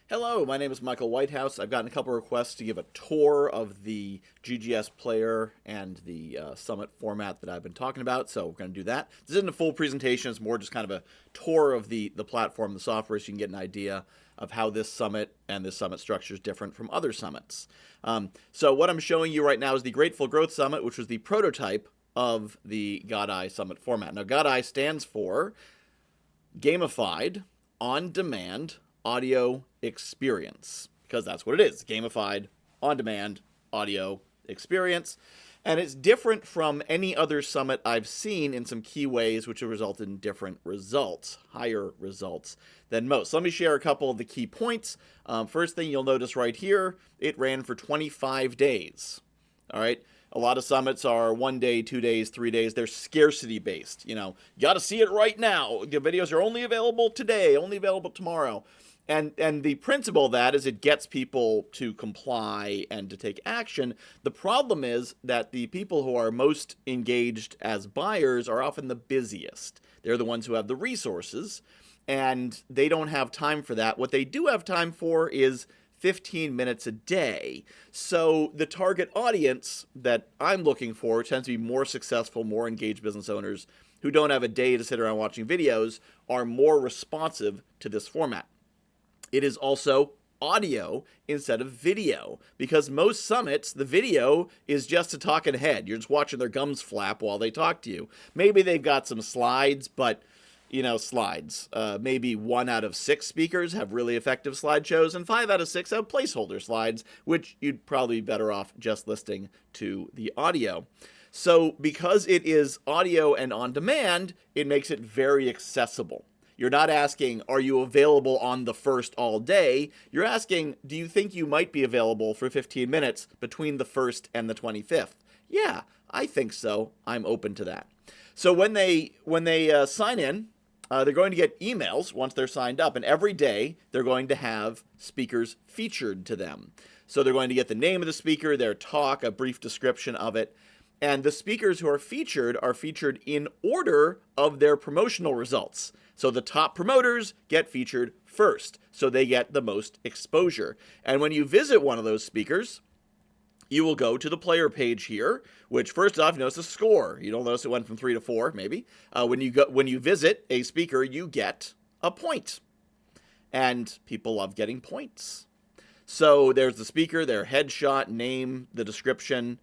Hello, my name is Michael Whitehouse. I've gotten a couple requests to give a tour of the GGS player and the Summit format that I've been talking about, so we're going to do that. This isn't a full presentation, it's more just kind of a tour of the platform, the software, so you can get an idea of how this Summit and this Summit structure is different from other Summits. So what I'm showing you right now is the Grateful Growth Summit, which was the prototype of the GODAE Summit format. Now, GODAE stands for Gamified, On-Demand, Audio Experience, because that's what it is. Gamified, on-demand, audio experience. And it's different from any other summit I've seen in some key ways, which have resulted in different results, higher results than most. So let me share a couple of the key points. First thing you'll notice right here, it ran for 25 days. All right. A lot of summits are 1 day, 2 days, 3 days. They're scarcity based. You got to see it right now. The videos are only available today, only available tomorrow. And the principle of that is it gets people to comply and to take action. The problem is that the people who are most engaged as buyers are often the busiest. They're the ones who have the resources, and they don't have time for that. What they do have time for is 15 minutes a day. So the target audience that I'm looking for tends to be more successful, more engaged business owners who don't have a day to sit around watching videos, are more responsive to this format. It is also audio instead of video, because most summits, the video is just a talking head. You're just watching their gums flap while they talk to you. Maybe they've got some slides, but slides. Maybe 1 out of 6 speakers have really effective slideshows, and 5 out of 6 have placeholder slides, which you'd probably be better off just listening to the audio. So because it is audio and on demand, it makes it very accessible. You're not asking, are you available on the first all day? You're asking, do you think you might be available for 15 minutes between the 1st and the 25th? Yeah, I think so. I'm open to that. So when they sign in, they're going to get emails once they're signed up, and every day they're going to have speakers featured to them. So they're going to get the name of the speaker, their talk, a brief description of it, and the speakers who are featured in order of their promotional results. So the top promoters get featured first, so they get the most exposure. And when you visit one of those speakers, you will go to the player page here, which first off, you notice a score. You don't notice it went from 3 to 4, maybe. When you visit a speaker, you get a point. And people love getting points. So there's the speaker, their headshot, name, the description.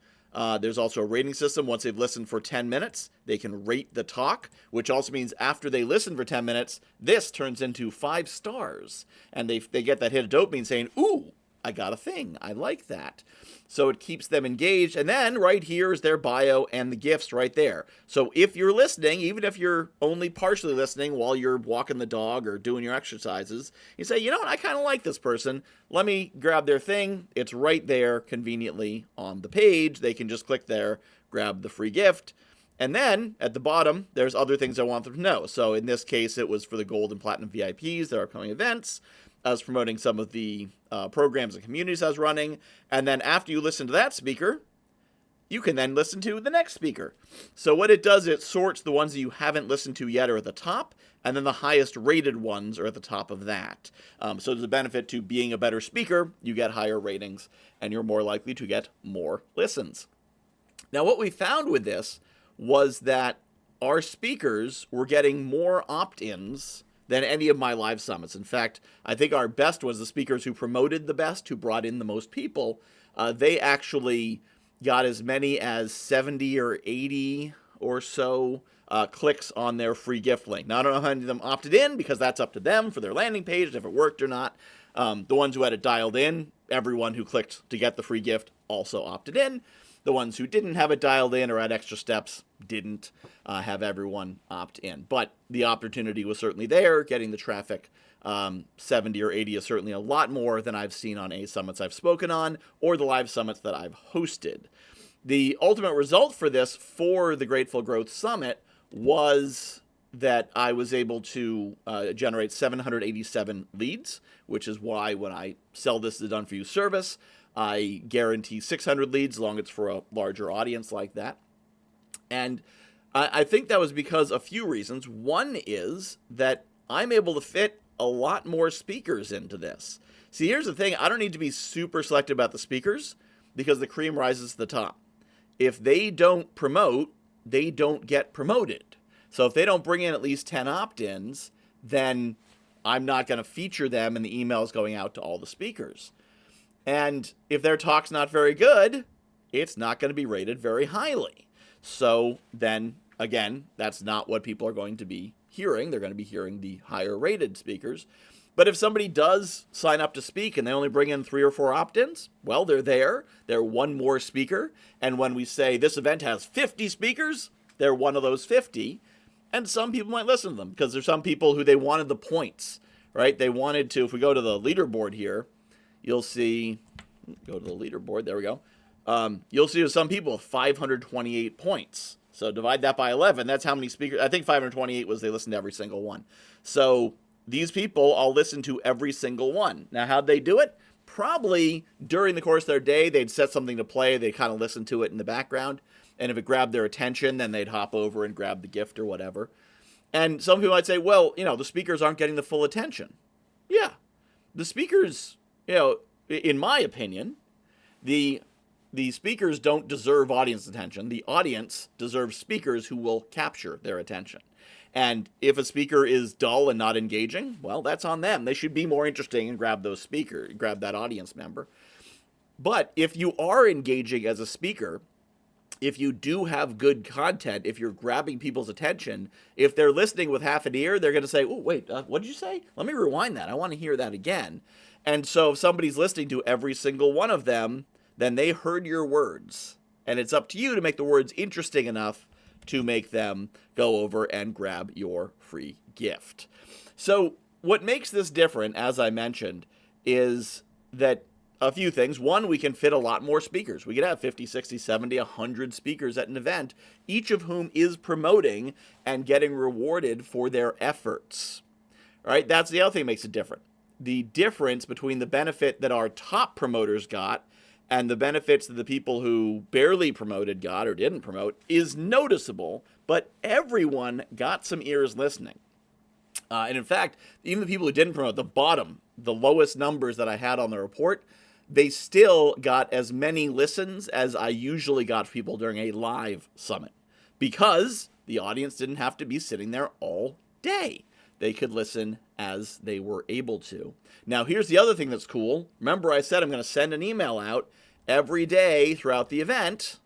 There's also a rating system. Once they've listened for 10 minutes, they can rate the talk, which also means after they listen for 10 minutes, this turns into 5 stars. And they get that hit of dopamine saying, ooh, I got a thing. I like that. So it keeps them engaged. And then right here is their bio and the gifts right there. So if you're listening, even if you're only partially listening while you're walking the dog or doing your exercises, you say, you know what, I kind of like this person. Let me grab their thing. It's right there conveniently on the page. They can just click there, grab the free gift. And then at the bottom, there's other things I want them to know. So in this case, it was for the gold and platinum VIPs, their upcoming events. I was promoting some of the programs and communities I was running. And then after you listen to that speaker, you can then listen to the next speaker. So what it does, it sorts the ones that you haven't listened to yet are at the top, and then the highest rated ones are at the top of that. So there's a benefit to being a better speaker. You get higher ratings, and you're more likely to get more listens. Now, what we found with this was that our speakers were getting more opt-ins than any of my live summits. In fact, I think our best was the speakers who promoted the best, who brought in the most people. They actually got as many as 70 or 80 or so clicks on their free gift link. Now, I don't know how many of them opted in, because that's up to them for their landing page, if it worked or not. The ones who had it dialed in, everyone who clicked to get the free gift also opted in. The ones who didn't have it dialed in or had extra steps didn't have everyone opt in. But the opportunity was certainly there. Getting the traffic, 70 or 80 is certainly a lot more than I've seen on any summits I've spoken on or the live summits that I've hosted. The ultimate result for this, for the Grateful Growth Summit, was that I was able to generate 787 leads, which is why when I sell this as a done-for-you service, I guarantee 600 leads, as long as it's for a larger audience like that. And I think that was because a few reasons. One is that I'm able to fit a lot more speakers into this. See, here's the thing. I don't need to be super selective about the speakers because the cream rises to the top. If they don't promote, they don't get promoted. So if they don't bring in at least 10 opt-ins, then I'm not going to feature them in the emails going out to all the speakers. And if their talk's not very good, it's not going to be rated very highly. So then, again, that's not what people are going to be hearing. They're going to be hearing the higher rated speakers. But if somebody does sign up to speak and they only bring in 3 or 4 opt-ins, well, they're there. They're one more speaker. And when we say this event has 50 speakers, they're one of those 50. And some people might listen to them because there's some people who they wanted the points, right? They wanted to, if we go to the leaderboard here, you'll see, go to the leaderboard, there we go. You'll see some people with 528 points. So divide that by 11, that's how many speakers, I think 528 was they listened to every single one. So these people all listen to every single one. Now, how'd they do it? Probably during the course of their day, they'd set something to play, they'd kind of listen to it in the background. And if it grabbed their attention, then they'd hop over and grab the gift or whatever. And some people might say, well, the speakers aren't getting the full attention. Yeah, the speakers, in my opinion, the speakers don't deserve audience attention. The audience deserves speakers who will capture their attention. And if a speaker is dull and not engaging, well, that's on them. They should be more interesting and grab that audience member. But if you are engaging as a speaker, if you do have good content, if you're grabbing people's attention, if they're listening with half an ear, they're going to say, oh, wait, what did you say? Let me rewind that. I want to hear that again. And so if somebody's listening to every single one of them, then they heard your words. And it's up to you to make the words interesting enough to make them go over and grab your free gift. So what makes this different, as I mentioned, is that a few things. One, we can fit a lot more speakers. We could have 50, 60, 70, 100 speakers at an event, each of whom is promoting and getting rewarded for their efforts. All right, that's the other thing that makes it different. The difference between the benefit that our top promoters got and the benefits that the people who barely promoted got or didn't promote is noticeable, but everyone got some ears listening. And in fact, even the people who didn't promote, the lowest numbers that I had on the report, they still got as many listens as I usually got for people during a live summit because the audience didn't have to be sitting there all day. They could listen as they were able to. Now, here's the other thing that's cool. Remember, I said I'm going to send an email out every day throughout the event.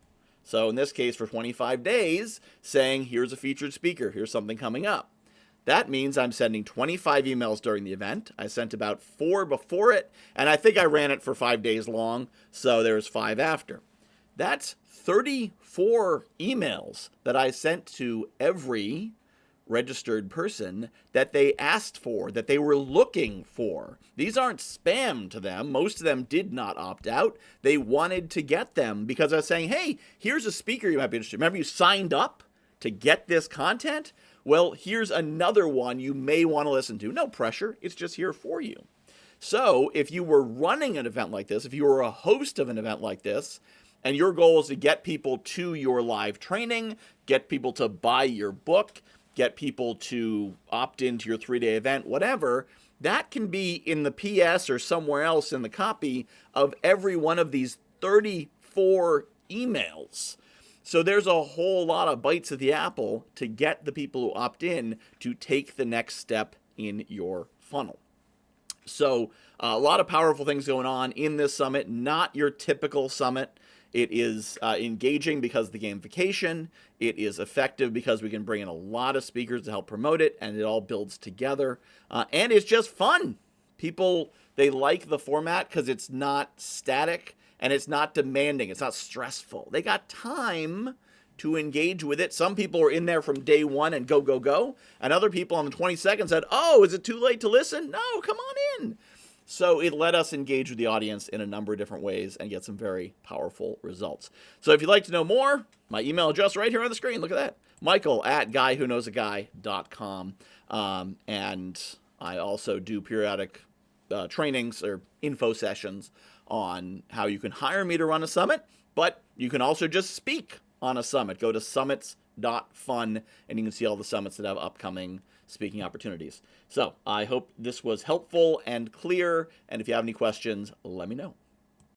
So in this case, for 25 days, saying, here's a featured speaker. Here's something coming up. That means I'm sending 25 emails during the event. I sent about 4 before it, and I think I ran it for 5 days long, so there's 5 after. That's 34 emails that I sent to every registered person that they asked for, that they were looking for. These aren't spam to them. Most of them did not opt out. They wanted to get them because I was saying, hey, here's a speaker you might be interested in. Remember you signed up to get this content? Well, here's another one you may want to listen to. No pressure. It's just here for you. So if you were running an event like this, if you were a host of an event like this, and your goal is to get people to your live training, get people to buy your book, get people to opt into your 3-day event, whatever, that can be in the PS or somewhere else in the copy of every one of these 34 emails. So there's a whole lot of bites of the apple to get the people who opt in to take the next step in your funnel. So a lot of powerful things going on in this summit, not your typical summit. It is engaging because of the gamification. It is effective because we can bring in a lot of speakers to help promote it, and it all builds together. And it's just fun. People, they like the format because it's not static and it's not demanding. It's not stressful. They got time to engage with it. Some people are in there from day one and go, go, go. And other people on the 22nd said, oh, is it too late to listen? No, come on in. So it let us engage with the audience in a number of different ways and get some very powerful results. So if you'd like to know more, my email address right here on the screen. Look at that. Michael@guywhoknowsaguy.com. And I also do periodic trainings or info sessions on how you can hire me to run a summit, but you can also just speak on a summit. Go to summits.fun and you can see all the summits that have upcoming speaking opportunities. So I hope this was helpful and clear, and if you have any questions, let me know.